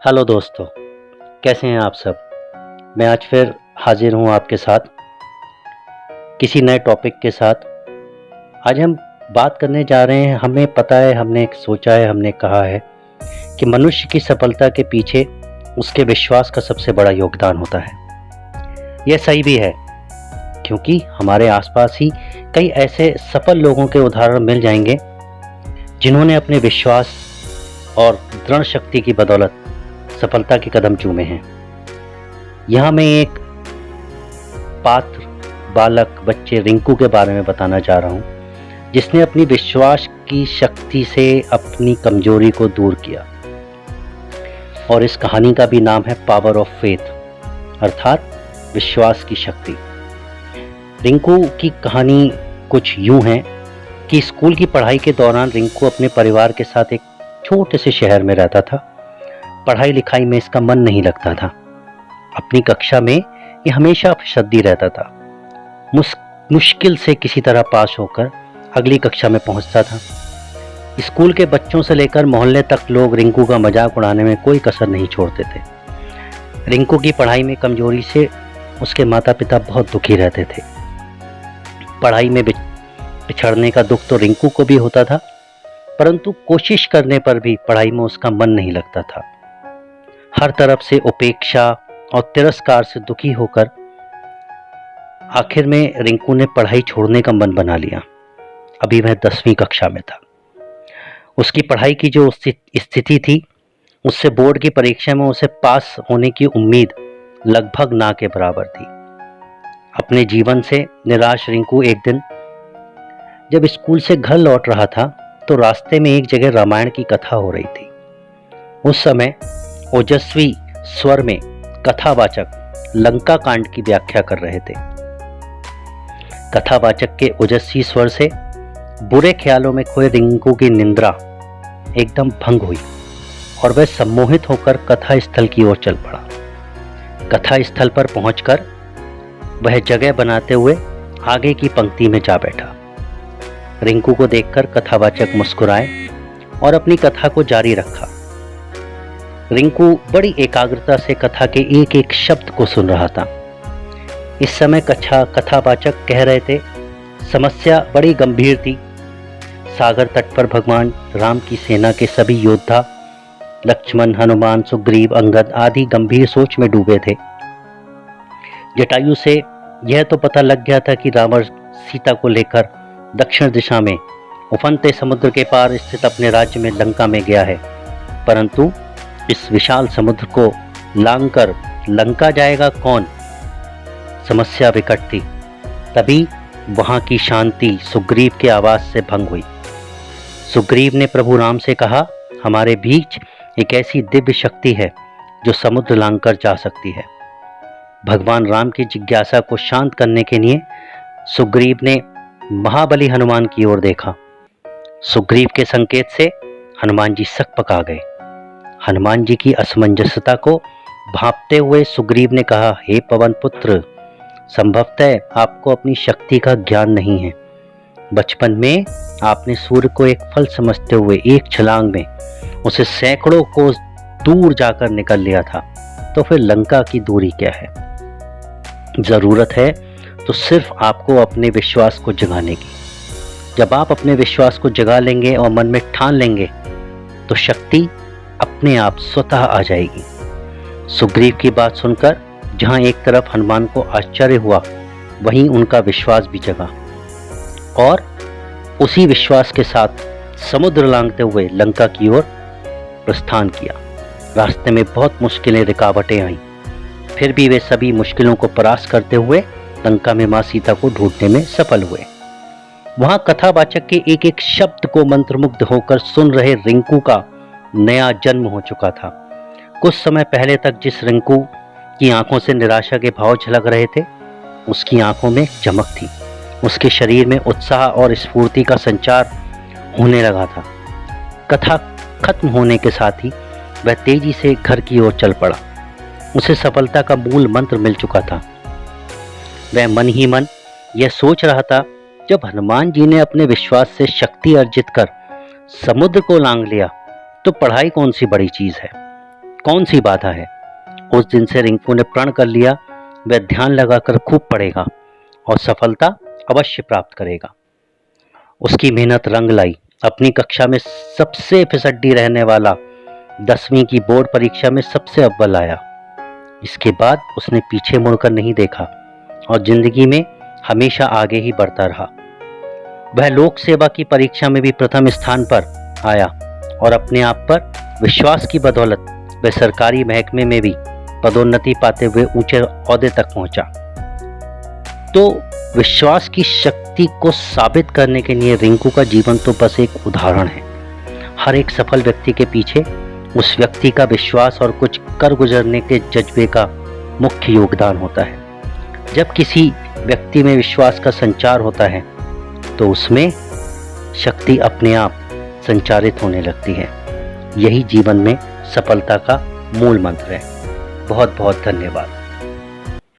Hello दोस्तों, कैसे हैं आप सब। मैं आज फिर हाजिर हूं आपके साथ किसी नए टॉपिक के साथ। आज हम बात करने जा रहे हैं। हमें पता है, हमने सोचा है, हमने कहा है कि मनुष्य की सफलता के पीछे उसके विश्वास का सबसे बड़ा योगदान होता है। यह सही भी है, क्योंकि हमारे आसपास ही कई ऐसे सफल लोगों के उदाहरण मिल जाएंगे जिन्होंने अपने विश्वास और दृढ़ शक्ति की बदौलत सफलता के कदम चूमे हैं। यहाँ मैं एक पात्र बालक बच्चे रिंकू के बारे में बताना चाह रहा हूँ, जिसने अपनी विश्वास की शक्ति से अपनी कमजोरी को दूर किया। और इस कहानी का भी नाम है पावर ऑफ फेथ, अर्थात विश्वास की शक्ति। रिंकू की कहानी कुछ यूं है कि स्कूल की पढ़ाई के दौरान रिंकू अपने परिवार के साथ एक छोटे से शहर में रहता था। पढ़ाई लिखाई में इसका मन नहीं लगता था। अपनी कक्षा में ये हमेशा अपशब्दी रहता था। मुश्किल से किसी तरह पास होकर अगली कक्षा में पहुंचता था। स्कूल के बच्चों से लेकर मोहल्ले तक लोग रिंकू का मजाक उड़ाने में कोई कसर नहीं छोड़ते थे। रिंकू की पढ़ाई में कमजोरी से उसके माता पिता बहुत दुखी रहते थे। पढ़ाई में पिछड़ने का दुख तो रिंकू को भी होता था, परंतु कोशिश करने पर भी पढ़ाई में उसका मन नहीं लगता था। हर तरफ से उपेक्षा और तिरस्कार से दुखी होकर आखिर में रिंकू ने पढ़ाई छोड़ने का मन बना लिया। अभी वह 10वीं कक्षा में था। उसकी पढ़ाई की जो स्थिति थी, उससे बोर्ड की परीक्षा में उसे पास होने की उम्मीद लगभग ना के बराबर थी। अपने जीवन से निराश रिंकू एक दिन जब स्कूल से घर लौट रहा था, तो रास्ते में एक जगह रामायण की कथा हो रही थी। उस समय ओजस्वी स्वर में कथावाचक लंका कांड की व्याख्या कर रहे थे। कथावाचक के ओजस्वी स्वर से बुरे ख्यालों में खोए रिंकू की निंद्रा एकदम भंग हुई और वह सम्मोहित होकर कथा स्थल की ओर चल पड़ा। कथा स्थल पर पहुंचकर वह जगह बनाते हुए आगे की पंक्ति में जा बैठा। रिंकू को देखकर कथावाचक मुस्कुराए और अपनी कथा को जारी रखा। रिंकू बड़ी एकाग्रता से कथा के एक एक शब्द को सुन रहा था। इस समय कथावाचक कह रहे थे, समस्या बड़ी गंभीर थी। सागर तट पर भगवान राम की सेना के सभी योद्धा लक्ष्मण, हनुमान, सुग्रीव, अंगद आदि गंभीर सोच में डूबे थे। जटायु से यह तो पता लग गया था कि रावण सीता को लेकर दक्षिण दिशा में उफनते समुद्र के पार स्थित अपने राज्य में लंका में गया है, परंतु इस विशाल समुद्र को लांघकर लंका जाएगा कौन? समस्या विकट थी। तभी वहां की शांति सुग्रीव के आवाज से भंग हुई। सुग्रीव ने प्रभु राम से कहा, हमारे बीच एक ऐसी दिव्य शक्ति है जो समुद्र लांघकर जा सकती है। भगवान राम की जिज्ञासा को शांत करने के लिए सुग्रीव ने महाबली हनुमान की ओर देखा। सुग्रीव के संकेत से हनुमान जी सक पका गए। हनुमान जी की असमंजसता को भांपते हुए सुग्रीव ने कहा, हे पवन पुत्र, संभवतः आपको अपनी शक्ति का ज्ञान नहीं है। बचपन में आपने सूर्य को एक फल समझते हुए एक छलांग में उसे सैकड़ों कोस दूर जाकर निकल लिया था, तो फिर लंका की दूरी क्या है? जरूरत है तो सिर्फ आपको अपने विश्वास को जगाने की। जब आप अपने विश्वास को जगा लेंगे और मन में ठान लेंगे, तो शक्ति अपने आप स्वतः आ जाएगी। सुग्रीव की बात सुनकर जहां एक तरफ हनुमान को आश्चर्य हुआ, वहीं उनका विश्वास भी जगा और उसी विश्वास के साथ समुद्र लांघते हुए लंका की ओर प्रस्थान किया। रास्ते में बहुत मुश्किलें, रुकावटें आईं, फिर भी वे सभी मुश्किलों को परास्त करते हुए लंका में मां सीता को ढूंढने में सफल हुए। वहां कथावाचक के एक एक शब्द को मंत्रमुग्ध होकर सुन रहे रिंकू का नया जन्म हो चुका था। कुछ समय पहले तक जिस रिंकू की आंखों से निराशा के भाव झलक रहे थे, उसकी आंखों में चमक थी। उसके शरीर में उत्साह और स्फूर्ति का संचार होने लगा था। कथा खत्म होने के साथ ही वह तेजी से घर की ओर चल पड़ा। उसे सफलता का मूल मंत्र मिल चुका था। वह मन ही मन यह सोच रहा था, जब हनुमान जी ने अपने विश्वास से शक्ति अर्जित कर समुद्र को लांघ लिया, तो पढ़ाई कौन सी बड़ी चीज है। कौन सी बाधा है। उस दिन से रिंकू ने प्रण कर लिया, वह ध्यान लगाकर खूब पढ़ेगा और सफलता अवश्य प्राप्त करेगा। उसकी मेहनत रंग लाई। अपनी कक्षा में सबसे फिसड्डी रहने वाला 10वीं की बोर्ड परीक्षा में सबसे अव्वल आया। इसके बाद उसने पीछे मुड़कर नहीं देखा और जिंदगी में हमेशा आगे ही बढ़ता रहा। वह लोक सेवा की परीक्षा में भी प्रथम स्थान पर आया और अपने आप पर विश्वास की बदौलत वह सरकारी महकमे में भी पदोन्नति पाते हुए ऊंचे ओहदे तक पहुंचा। तो विश्वास की शक्ति को साबित करने के लिए रिंकू का जीवन तो बस एक उदाहरण है। हर एक सफल व्यक्ति के पीछे उस व्यक्ति का विश्वास और कुछ कर गुजरने के जज्बे का मुख्य योगदान होता है। जब किसी व्यक्ति में विश्वास का संचार होता है तो उसमें शक्ति अपने आप संचारित होने लगती है। यही जीवन में सफलता का मूल मंत्र है। बहुत बहुत धन्यवाद।